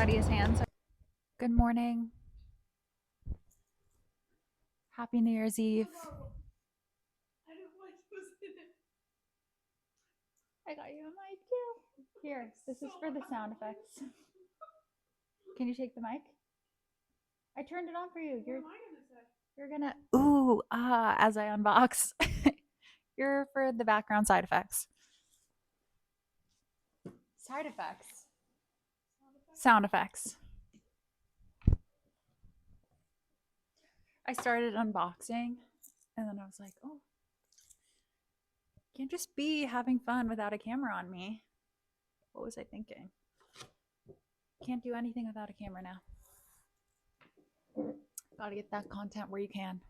sweatiest hands. Good morning. Happy New Year's Eve. I don't know what was in it. I got you a mic too. Here, this is for the sound effects. Can you take the mic? I turned it on for you. You're gonna as I unbox. You're for the background side effects. Side effects. Sound effects. I started unboxing and then I was like, oh, can't just be having fun without a camera on me. What was I thinking? Can't do anything without a camera now. Gotta get that content where you can.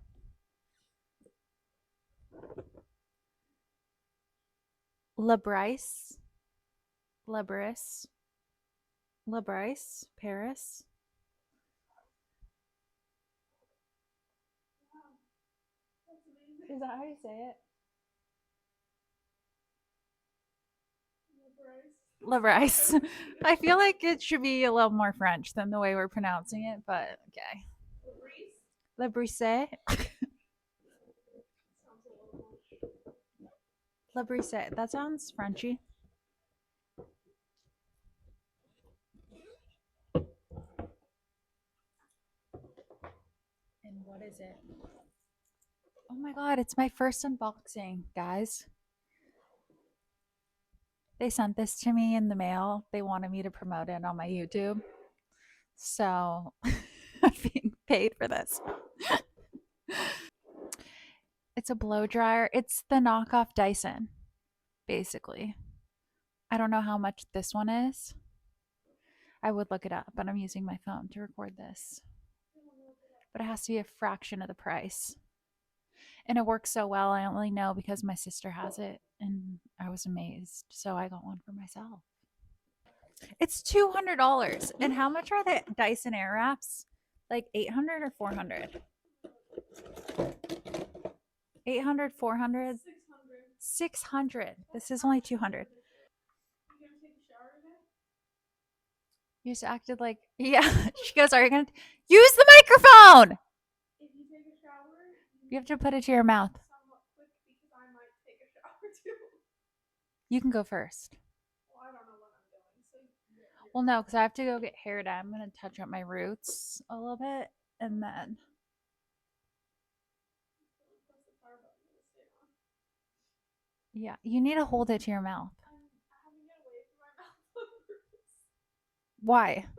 Lebryce, Lebris, Lebryce, Paris. Is that how you say it? Lebryce. I feel like it should be a little more French than the way we're pronouncing it, but okay. Lebryce. Lebryce. That sounds Frenchy. And what is it? Oh my god, it's my first unboxing, guys. They sent this to me in the mail. They wanted me to promote it on my YouTube. So I'm being paid for this. It's a blow dryer. It's the knockoff Dyson, basically. I don't know how much this one is. I would look it up, but I'm using my phone to record this. But it has to be a fraction of the price. And it works so well. I only know because my sister has it and I was amazed. So I got one for myself. It's $200. And how much are the Dyson Airwraps? Like 800 or 400? 800, 400? 600. This is only 200. You just acted like, yeah. She goes, are you going to use the microphone? If you take a shower, you have to put it to your mouth. Somewhat quick because I might take a shower too. You can go first. Well, I don't know what I'm doing. So well, no, because I have to go get hair done. I'm going to touch up my roots a little bit and then. Yeah, you need to hold it to your mouth. I'm having it away from my mouth. Why? I don't know.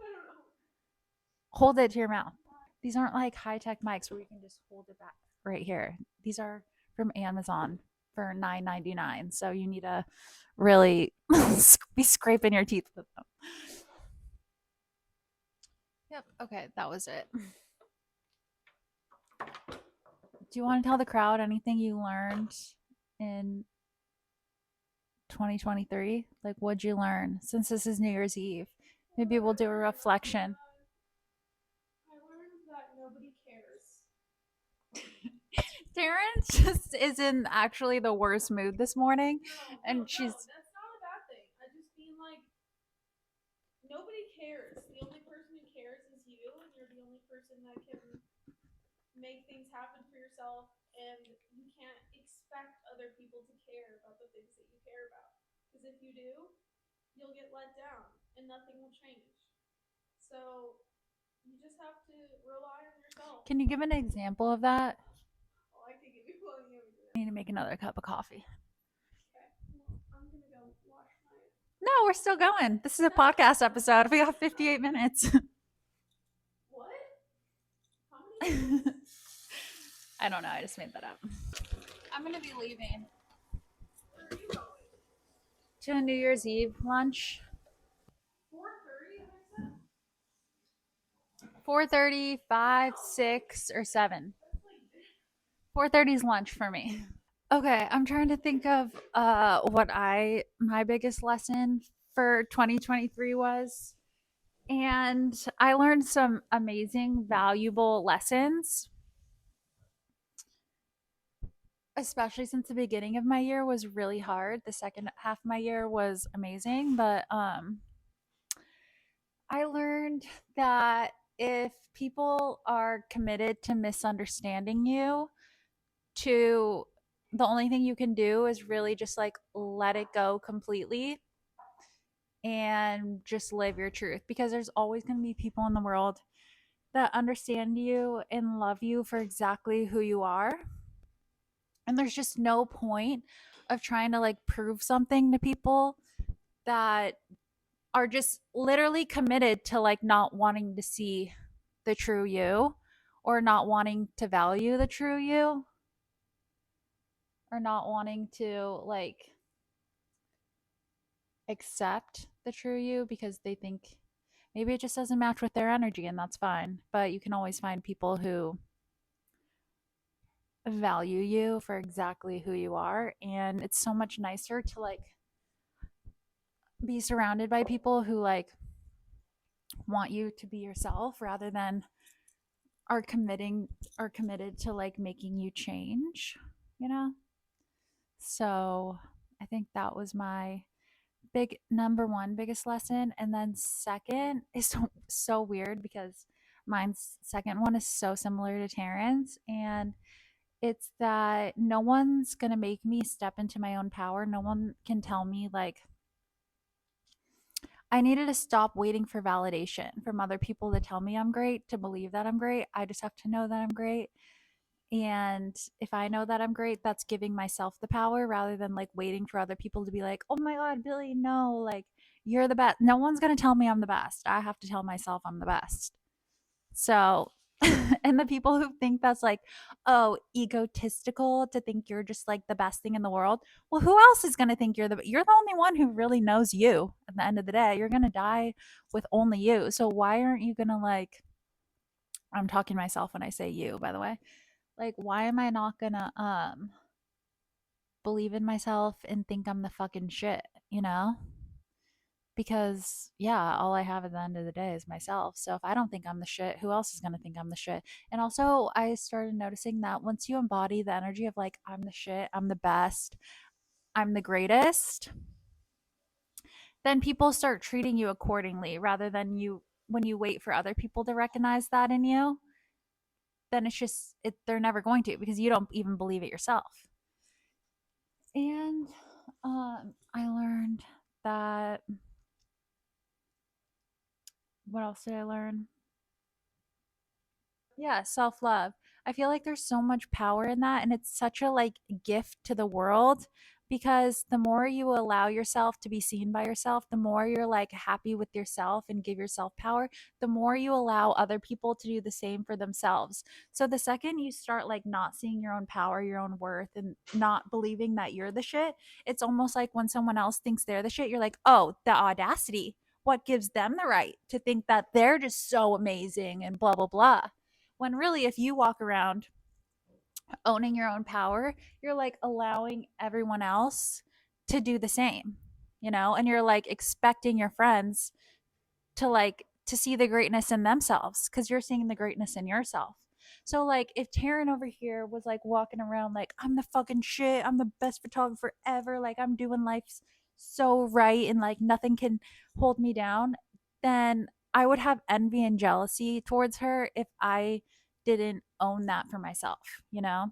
Hold it to your mouth. These aren't like high-tech mics where you can just hold it back right here. These are from Amazon for $9.99. So you need to really be scraping your teeth with them. Yep. Okay, that was it. Do you want to tell the crowd anything you learned in 2023? Like, what'd you learn since this is New Year's Eve? Maybe we'll do a reflection. I learned that nobody cares. Darren just is in actually the worst mood this morning. No, and she's. No, that's not a bad thing. I just mean like, nobody cares. The only person who cares is you, and you're the only person that can make things happen for yourself, and you can't expect other people to care about the things that you care about. Because if you do, you'll get let down and nothing will change. So you just have to rely on yourself. Can you give an example of that? Well, I can give you one. I need to make another cup of coffee. Okay. Well, I'm going to go wash my. No, we're still going. This is a podcast episode. We got 58 minutes. What? How many? I don't know. I just made that up. I'm going to be leaving. Where are you going? To a New Year's Eve lunch. 4:30, 5, 6, or 7. 4:30 is lunch for me. Okay, I'm trying to think of what my biggest lesson for 2023 was. And I learned some amazing, valuable lessons. Especially since the beginning of my year was really hard. The second half of my year was amazing, but I learned learned that if people are committed to misunderstanding you, to the only thing you can do is really just like let it go completely and just live your truth, because there's always going to be people in the world that understand you and love you for exactly who you are. And there's just no point of trying to like prove something to people that are just literally committed to like not wanting to see the true you, or not wanting to value the true you, or not wanting to like accept the true you because they think maybe it just doesn't match with their energy, and that's fine. But you can always find people who value you for exactly who you are, and it's so much nicer to like be surrounded by people who like want you to be yourself rather than are committed to like making you change, you know? So, I think that was my big number one biggest lesson. And then second is so weird because mine's second one is so similar to Terrence, and it's that no one's going to make me step into my own power. No one can tell me like I needed to stop waiting for validation from other people to tell me I'm great, to believe that I'm great. I just have to know that I'm great. And if I know that I'm great, that's giving myself the power rather than like waiting for other people to be like, oh my God, Billy, no, like you're the best. No one's going to tell me I'm the best. I have to tell myself I'm the best. So, and the people who think that's like, oh, egotistical to think you're just like the best thing in the world. Well, who else is going to think you're the only one who really knows you at the end of the day? You're going to die with only you. So, why aren't you going to like, I'm talking to myself when I say you, by the way. Like, why am I not going to believe in myself and think I'm the fucking shit, you know? Because yeah, all I have at the end of the day is myself. So if I don't think I'm the shit, who else is going to think I'm the shit? And also I started noticing that once you embody the energy of like I'm the shit, I'm the best, I'm the greatest, then people start treating you accordingly rather than you when you wait for other people to recognize that in you, then it's just they're never going to because you don't even believe it yourself. And I learned that what else did I learn? Yeah, self-love. I feel like there's so much power in that, and it's such a like gift to the world, because the more you allow yourself to be seen by yourself, the more you're like happy with yourself and give yourself power, the more you allow other people to do the same for themselves. So the second you start like not seeing your own power, your own worth, and not believing that you're the shit, it's almost like when someone else thinks they're the shit, you're like, "Oh, the audacity. What gives them the right to think that they're just so amazing and blah blah blah?" When really, if you walk around owning your own power, you're like allowing everyone else to do the same, you know, and you're like expecting your friends to like to see the greatness in themselves because you're seeing the greatness in yourself. So like if Taryn over here was like walking around like I'm the fucking shit, I'm the best photographer ever, like I'm doing life so right and like nothing can hold me down, then I would have envy and jealousy towards her if I didn't own that for myself, you know?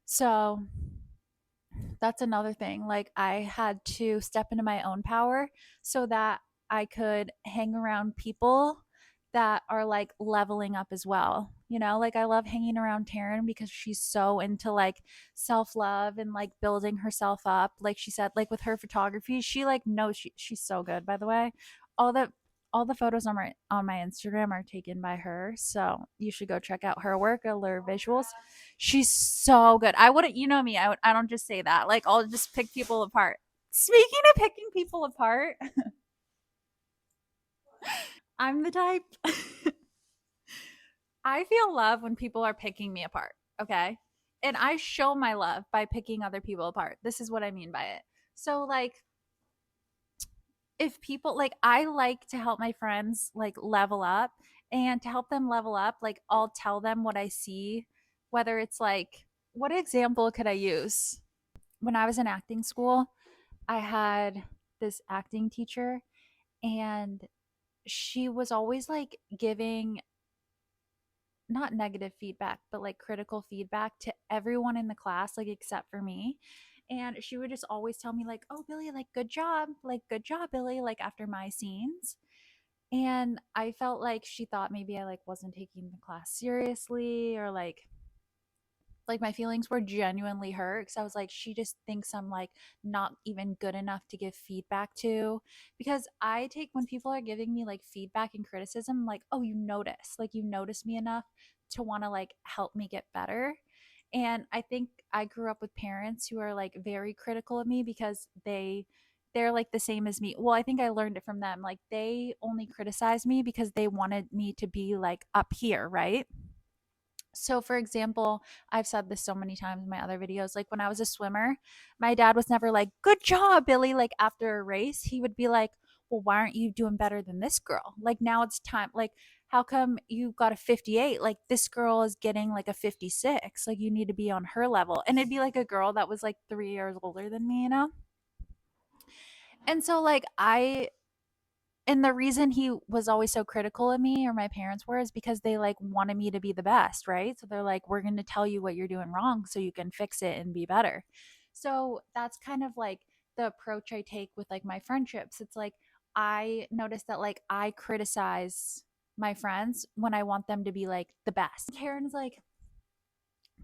So that's another thing. Like I had to step into my own power so that I could hang around people that are like leveling up as well. You know, like I love hanging around Taryn because she's so into like self-love and like building herself up. Like she said, like with her photography, she like knows she's so good, by the way. All the all the photos on my Instagram are taken by her. So you should go check out her work, her visuals. She's so good. I wouldn't, you know me, I don't just say that. Like, I'll just pick people apart. Speaking of picking people apart, I'm the type. I feel love when people are picking me apart. Okay. And I show my love by picking other people apart. This is what I mean by it. So, like, if people like, I like to help my friends like level up, and to help them level up, like, I'll tell them what I see, whether it's like, what example could I use? When I was in acting school, I had this acting teacher, and she was always like giving not negative feedback, but like critical feedback to everyone in the class, like except for me. And she would just always tell me, like, oh, Billy, like, good job, Billy, like after my scenes. And I felt like she thought maybe I like wasn't taking the class seriously, or like my feelings were genuinely hurt because I was like, she just thinks I'm like not even good enough to give feedback to. Because I take when people are giving me like feedback and criticism, like, oh, you notice me enough to want to like help me get better. And I think I grew up with parents who are like very critical of me because they're like the same as me. Well, I think I learned it from them. Like they only criticize me because they wanted me to be like up here, right? So, for example, I've said this so many times in my other videos. Like when I was a swimmer, my dad was never like, good job, Billy. Like after a race, he would be like, well, why aren't you doing better than this girl? Like now it's time. Like, how come you got a 58? Like this girl is getting like a 56. Like you need to be on her level. And it'd be like a girl that was like 3 years older than me, you know? And so, like, and the reason he was always so critical of me, or my parents were, is because they like wanted me to be the best, right? So they're like, we're going to tell you what you're doing wrong so you can fix it and be better. So that's kind of like the approach I take with like my friendships. It's like I notice that like I criticize my friends when I want them to be like the best. Karen's like,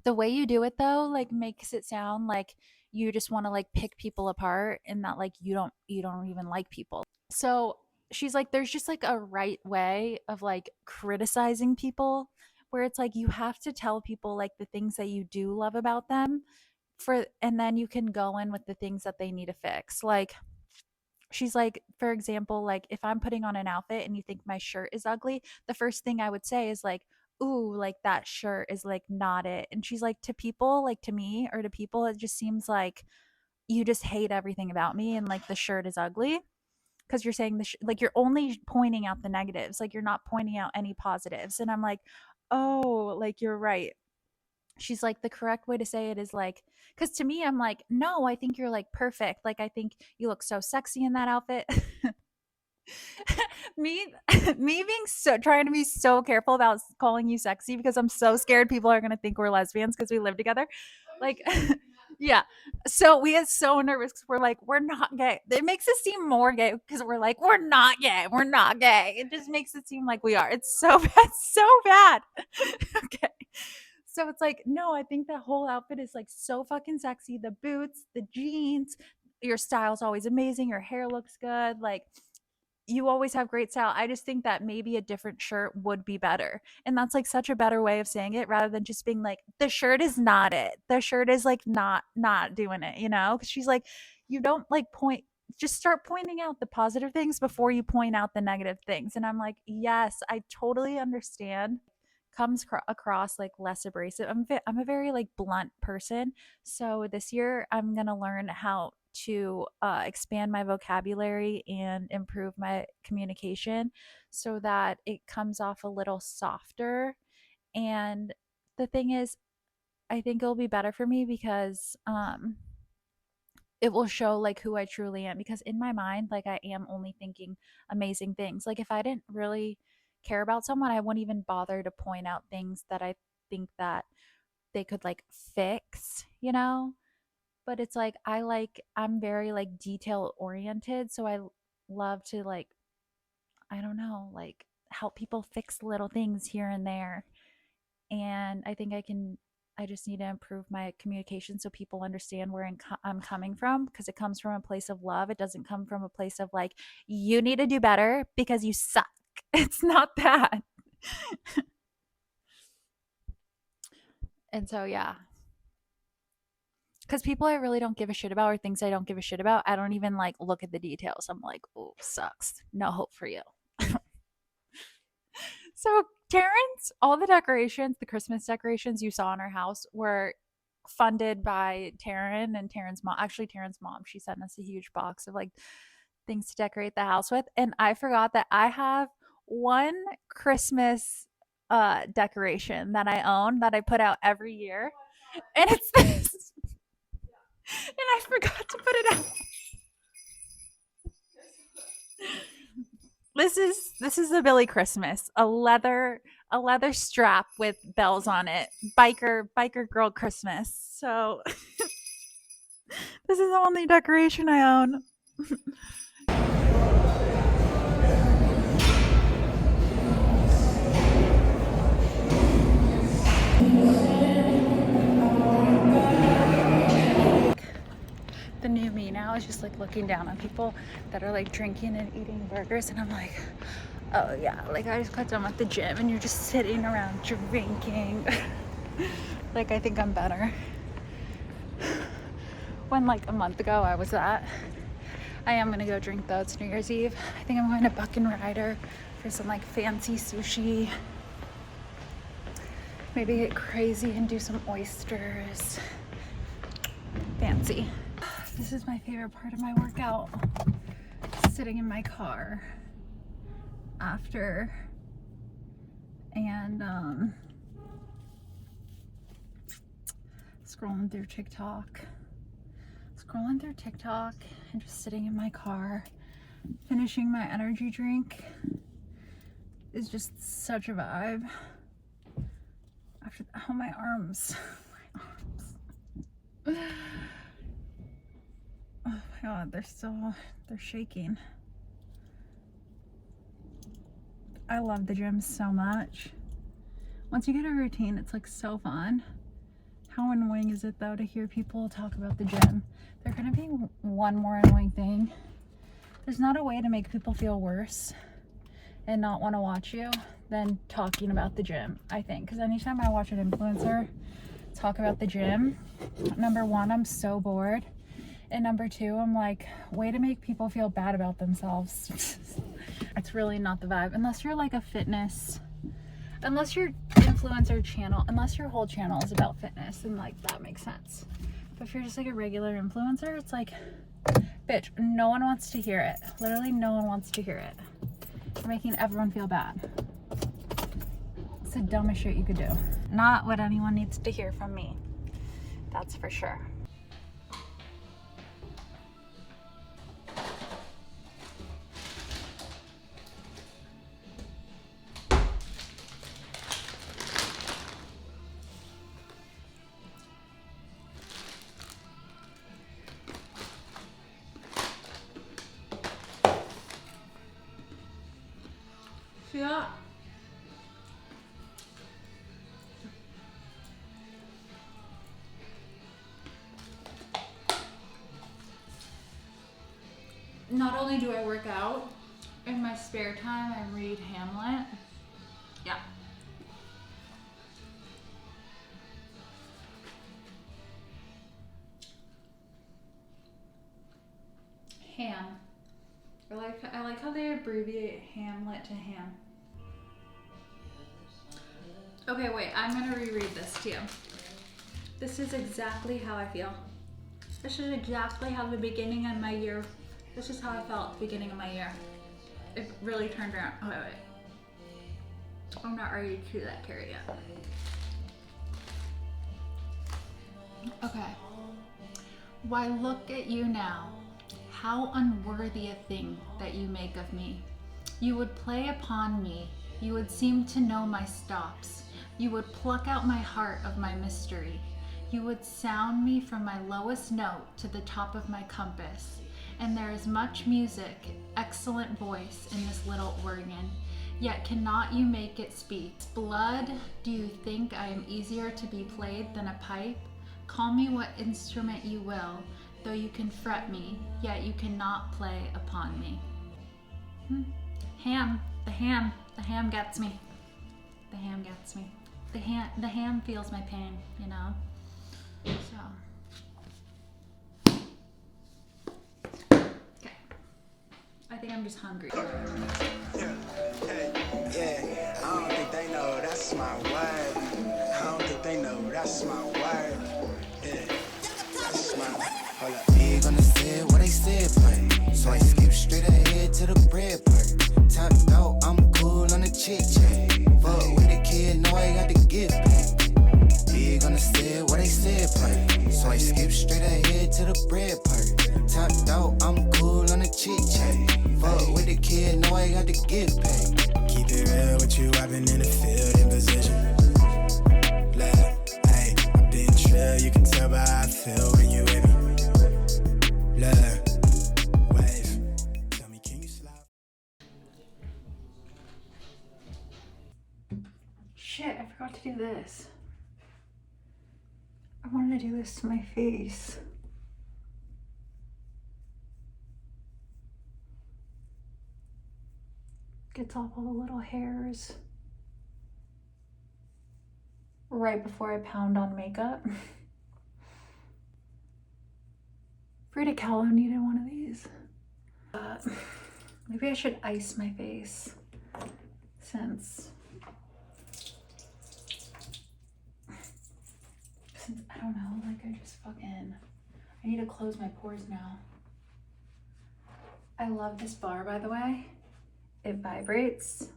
the way you do it though like makes it sound like you just want to like pick people apart, and that like you don't even like people. So she's like, there's just like a right way of like criticizing people, where it's like you have to tell people like the things that you do love about them, for and then you can go in with the things that they need to fix. Like she's like, for example, like if I'm putting on an outfit and you think my shirt is ugly, the first thing I would say is like, ooh, like that shirt is like not it. And she's like, to people, like to me or to people, it just seems like you just hate everything about me and like the shirt is ugly because you're saying like you're only pointing out the negatives, like you're not pointing out any positives. And I'm like, oh, like you're right. She's like, the correct way to say it is like, because to me I'm like, no, I think you're like perfect, like I think you look so sexy in that outfit. me me being so trying to be so careful about calling you sexy because I'm so scared people are going to think we're lesbians because we live together, like yeah. So we get so nervous because we're like, we're not gay. It makes us seem more gay because we're like, we're not gay, we're not gay. It just makes it seem like we are. It's so bad, so bad. Okay. So it's like, no, I think that whole outfit is like so fucking sexy. The boots, the jeans, your style's always amazing. Your hair looks good. Like you always have great style. I just think that maybe a different shirt would be better. And that's like such a better way of saying it rather than just being like, the shirt is not it. The shirt is like not doing it, you know? Cause she's like, you don't like point just start pointing out the positive things before you point out the negative things. And I'm like, yes, I totally understand. Comes across like less abrasive. I'm a very like blunt person. So this year I'm going to learn how to expand my vocabulary and improve my communication so that it comes off a little softer. And the thing is, I think it'll be better for me because it will show like who I truly am, because in my mind like I am only thinking amazing things. Like if I didn't really care about someone, I wouldn't even bother to point out things that I think that they could like fix, you know? But it's like I'm very like detail oriented, so I love to like, I don't know, like help people fix little things here and there. And I think I just need to improve my communication so people understand where I'm coming from, because it comes from a place of love. It doesn't come from a place of like, you need to do better because you suck. It's not that. And so yeah, because people I really don't give a shit about, or things I don't give a shit about, I don't even like look at the details. I'm like, oh, sucks. No hope for you. So Terrence, all the decorations, the Christmas decorations you saw in our house were funded by Taryn and Taryn's mom. Actually, Taryn's mom, she sent us a huge box of like things to decorate the house with. And I forgot that I have one Christmas decoration that I own that I put out every year. And it's this. And I forgot to put it out. This is a Billy Christmas, a leather strap with bells on it, biker girl Christmas. So this is the only decoration I own. The new me now is just like looking down on people that are like drinking and eating burgers, and I'm like, oh yeah, like I just got done with the gym and you're just sitting around drinking. Like I think I'm better. When like a month ago I was that. I am gonna go drink though. It's New Year's Eve. I think I'm going to Buck and Ryder for some like fancy sushi. Maybe get crazy and do some oysters. Fancy. This is my favorite part of my workout. Sitting in my car after and scrolling through TikTok and just sitting in my car, finishing my energy drink is just such a vibe. After that, oh, my arms. Oh my god, they're shaking. I love the gym so much. Once you get a routine, it's like so fun. How annoying is it though to hear people talk about the gym? There gonna be one more annoying thing. There's not a way to make people feel worse and not want to watch you than talking about the gym, I think. Because anytime I watch an influencer talk about the gym, number one, I'm so bored. And number two, I'm like, way to make people feel bad about themselves. It's really not the vibe. Unless you're like a fitness, unless your influencer channel, unless your whole channel is about fitness, and like that makes sense. But if you're just like a regular influencer, it's like, bitch, no one wants to hear it. Literally no one wants to hear it. You're making everyone feel bad. It's the dumbest shit you could do. Not what anyone needs to hear from me. That's for sure. See that? Not only do I work out, in my spare time I read Hamlet. Yeah. Ham. I like how they abbreviate Hamlet to ham. Okay, wait, I'm gonna reread this to you. This is exactly how I feel. This is exactly how the beginning of my year, this is how I felt at the beginning of my year. It really turned around. Oh, wait. I'm not ready to do that carry yet. Okay. Why, look at you now. How unworthy a thing that you make of me. You would play upon me. You would seem to know my stops. You would pluck out my heart of my mystery. You would sound me from my lowest note to the top of my compass. And there is much music, excellent voice in this little organ. Yet cannot you make it speak? Blood, do you think I am easier to be played than a pipe? Call me what instrument you will, though you can fret me, yet you cannot play upon me. Ham, the ham gets me. The ham gets me. The ham feels my pain, you know? So. Okay. I think I'm just hungry. Yeah, I don't think they know that's my word. I don't think they know that's my word. Yeah, that's my hold up. Big on the set, what they said, play. So I skip straight ahead to the bread part. Top out, I'm cool on the chit chat. Fuck with the kid, know I got the gift back. Big on the set, what they said, play. So I skip straight ahead to the bread part. Top out, I'm cool on the chit chat. Fuck with the kid, know I got to get paid. Keep it real with you, I've been in the field in position. Look, hey, I've been trill, you can tell by how I feel when you with me. Look, wave, tell me, can you slide? Shit, I forgot to do this. I wanted to do this to my face. Gets off all the little hairs right before I pound on makeup. Frida Kahlo needed one of these. Maybe I should ice my face since I don't know, like I just fucking, I need to close my pores now. I love this bar, by the way. It vibrates.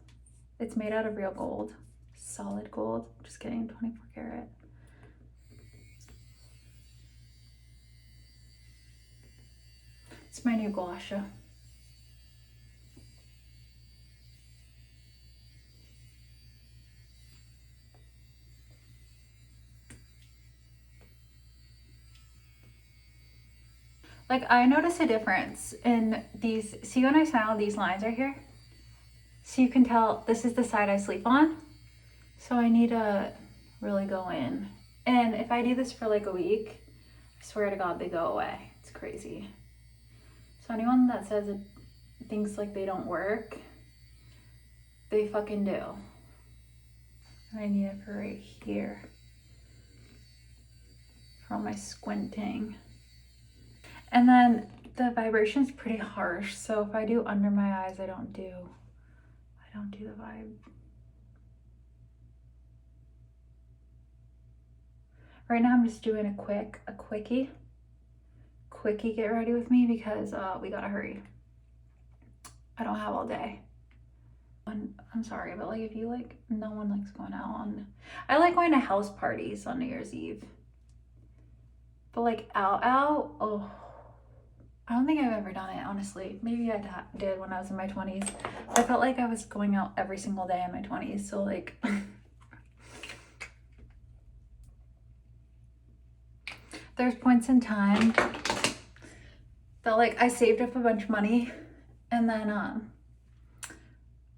It's made out of real gold, solid gold. Just kidding, 24 karat. It's my new gua sha. Like, I notice a difference in these. See when I smile, these lines are here? So you can tell this is the side I sleep on. So I need to really go in. And if I do this for like a week, I swear to God, they go away. It's crazy. So anyone that says it thinks like they don't work, they fucking do. And I need it for right here. For all my squinting. And then the vibration's pretty harsh. So if I do under my eyes, I don't do the vibe. Right now I'm just doing a quickie get ready with me because we gotta hurry. I don't have all day. I'm sorry, but like if you like, no one likes going out on, I like going to house parties on New Year's Eve. But like out, oh, I don't think I've ever done it, honestly. Maybe I did when I was in my 20s. I felt like I was going out every single day in my 20s, so like... There's points in time that like I saved up a bunch of money and then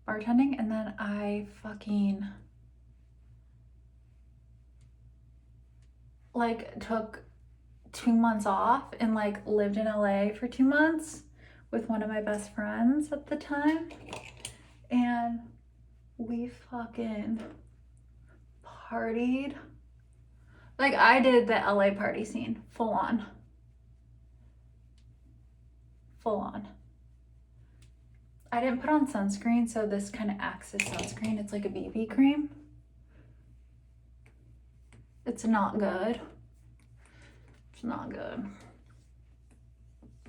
bartending, and then I fucking like took 2 months off and like lived in LA for 2 months with one of my best friends at the time, and we fucking partied. Like I did the LA party scene, full on. I didn't put on sunscreen, so this kind of acts as sunscreen. It's like a BB cream. It's not good. It's not good.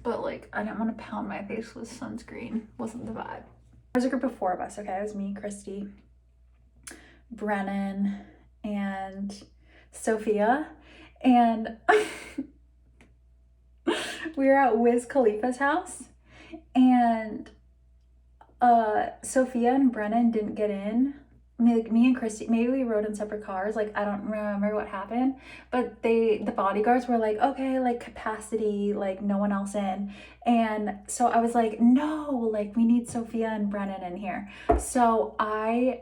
But like, I didn't want to pound my face with sunscreen. Wasn't the vibe. There's a group of 4 of us, okay? It was me, Christy, Brennan, and Sophia. And we were at Wiz Khalifa's house. And Sophia and Brennan didn't get in. Me and Christy, maybe we rode in separate cars. Like, I don't remember what happened, but the bodyguards were like, okay, like capacity, like no one else in. And so I was like, no, like we need Sophia and Brennan in here. So I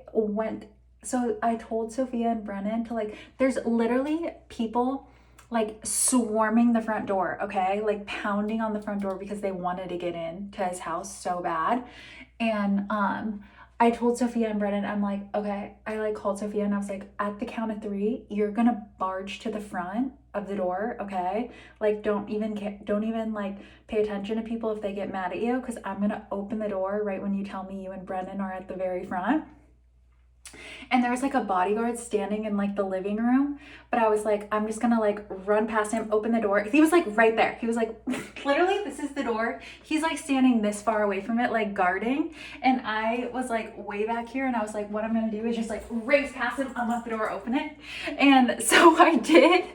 told Sophia and Brennan to like, there's literally people like swarming the front door, okay? Like pounding on the front door because they wanted to get in to his house so bad. And I told Sophia and Brennan, I'm like, okay, I like called Sophia and I was like, at the count of 3, you're gonna barge to the front of the door, okay? Like don't even like pay attention to people if they get mad at you, because I'm gonna open the door right when you tell me you and Brennan are at the very front. And there was like a bodyguard standing in like the living room, but I was like, I'm just gonna like run past him, open the door. He was like right there. He was like, literally, this is the door. He's like standing this far away from it, like guarding. And I was like way back here, and I was like, what I'm gonna do is just like race past him, unlock the door, open it. And so I did,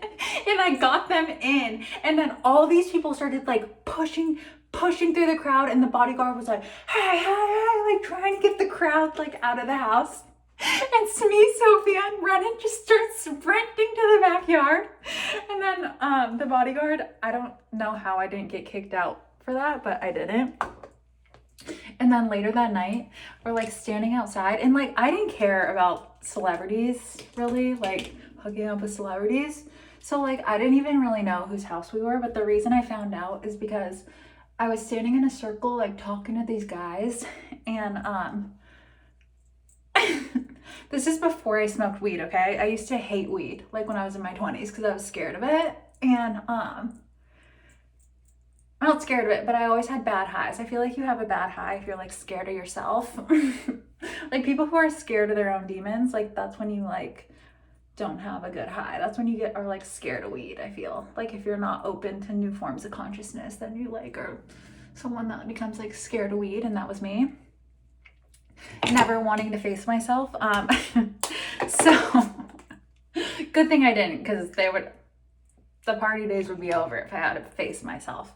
and I got them in. And then all these people started like pushing pushing through the crowd, and the bodyguard was like, hey, hey, hey, like trying to get the crowd like out of the house. And Smee Sophia and Brennan just start sprinting to the backyard. And then the bodyguard, I don't know how I didn't get kicked out for that, but I didn't. And then later that night, we're like standing outside, and like I didn't care about celebrities really, like hooking up with celebrities. So like I didn't even really know whose house we were, but the reason I found out is because I was standing in a circle like talking to these guys, and this is before I smoked weed, okay? I used to hate weed like when I was in my 20s because I was scared of it. And I'm not scared of it, but I always had bad highs. I feel like you have a bad high if you're like scared of yourself. Like people who are scared of their own demons, like that's when you like don't have a good high. That's when you are like scared of weed, I feel. Like if you're not open to new forms of consciousness, then you like are someone that becomes like scared of weed, and that was me. Never wanting to face myself. So good thing I didn't, because the party days would be over if I had to face myself.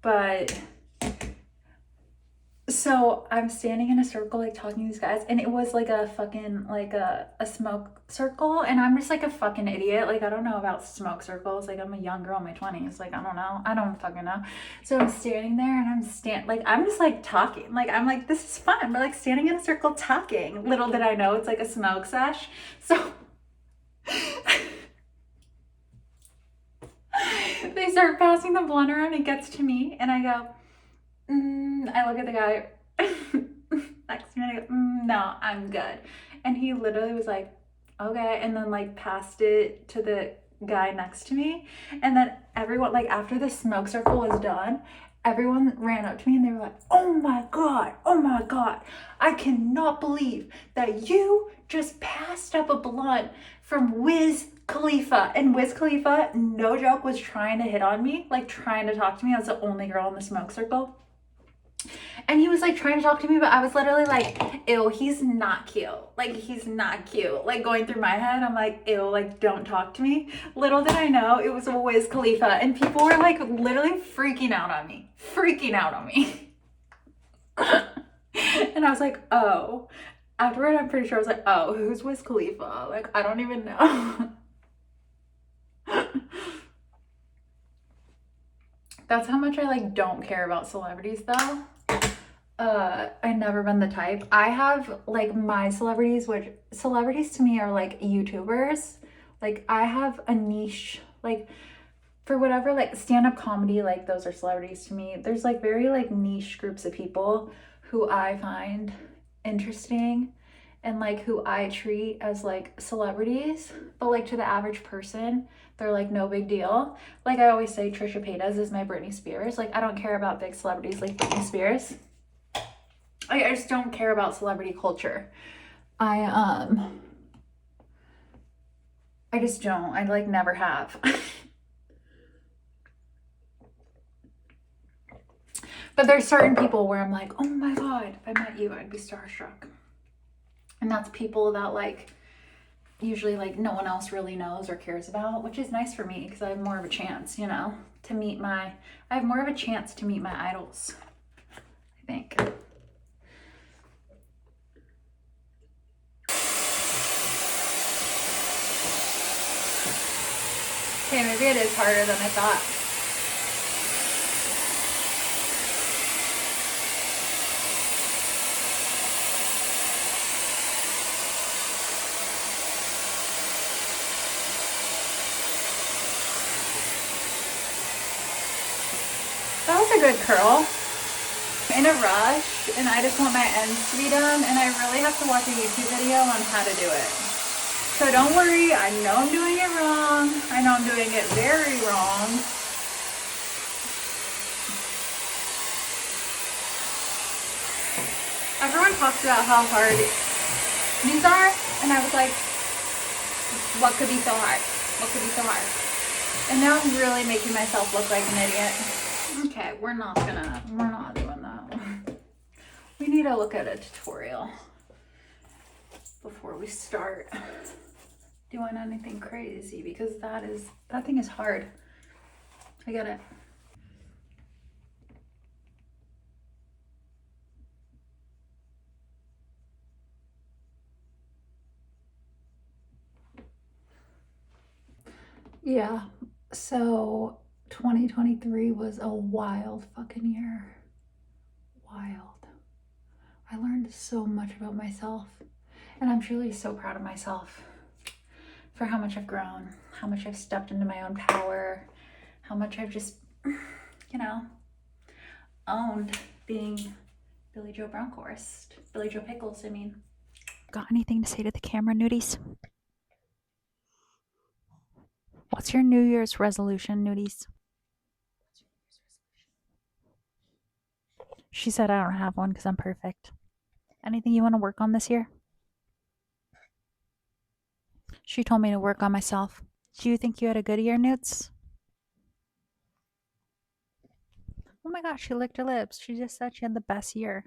But so I'm standing in a circle like talking to these guys, and it was like a fucking like a smoke circle, and I'm just like a fucking idiot. Like I don't know about smoke circles. Like I'm a young girl in my 20s. Like I don't know. I don't fucking know. So I'm standing there, and I'm just like talking. Like I'm like, this is fun. We're like standing in a circle talking. Little did I know it's like a smoke sesh. So they start passing the blunt around. It gets to me, and I go, I look at the guy next to me, and I go, no, I'm good. And he literally was like, okay, and then like passed it to the guy next to me. And then everyone, like after the smoke circle was done, everyone ran up to me and they were like, oh my God, I cannot believe that you just passed up a blunt from Wiz Khalifa. And Wiz Khalifa, no joke, was trying to hit on me, like trying to talk to me. I was the only girl in the smoke circle. And he was like trying to talk to me, but I was literally like, ew, he's not cute. Like, he's not cute. Like, going through my head, I'm like, ew, like, don't talk to me. Little did I know it was a Wiz Khalifa. And people were like literally freaking out on me. And I was like, oh. Afterward, I'm pretty sure I was like, oh, who's Wiz Khalifa? Like, I don't even know. That's how much I like don't care about celebrities though. I never been the type. I have like my celebrities, which celebrities to me are like YouTubers. Like I have a niche, like for whatever, like stand-up comedy, like those are celebrities to me. There's like very like niche groups of people who I find interesting and like who I treat as like celebrities, but like to the average person, they're like no big deal. Like I always say, Trisha Paytas is my Britney Spears. Like I don't care about big celebrities like Britney Spears. I just don't care about celebrity culture. I just don't. I like never have. But there's certain people where I'm like, oh my God, if I met you, I'd be starstruck. And that's people that like usually like no one else really knows or cares about, which is nice for me because I have more of a chance, you know, to meet my idols, I think. Okay, maybe it is harder than I thought. That was a good curl. I'm in a rush and I just want my ends to be done, and I really have to watch a YouTube video on how to do it. So don't worry, I know I'm doing it wrong. I know I'm doing it very wrong. Everyone talks about how hard these are, and I was like, what could be so hard? What could be so hard? And now I'm really making myself look like an idiot. Okay, we're not doing that. We need to look at a tutorial before we start doing anything crazy, because that thing is hard. I get it. Yeah. So 2023 was a wild fucking year. Wild. I learned so much about myself. And I'm truly so proud of myself for how much I've grown, how much I've stepped into my own power, how much I've just, you know, owned being Billy Joe Brownhorst. Billy Joe Pickles, I mean. Got anything to say to the camera, nudies? What's your New Year's resolution, nudies? She said I don't have one because I'm perfect. Anything you want to work on this year? She told me to work on myself. Do you think you had a good year, Newts? Oh my gosh, she licked her lips. She just said she had the best year.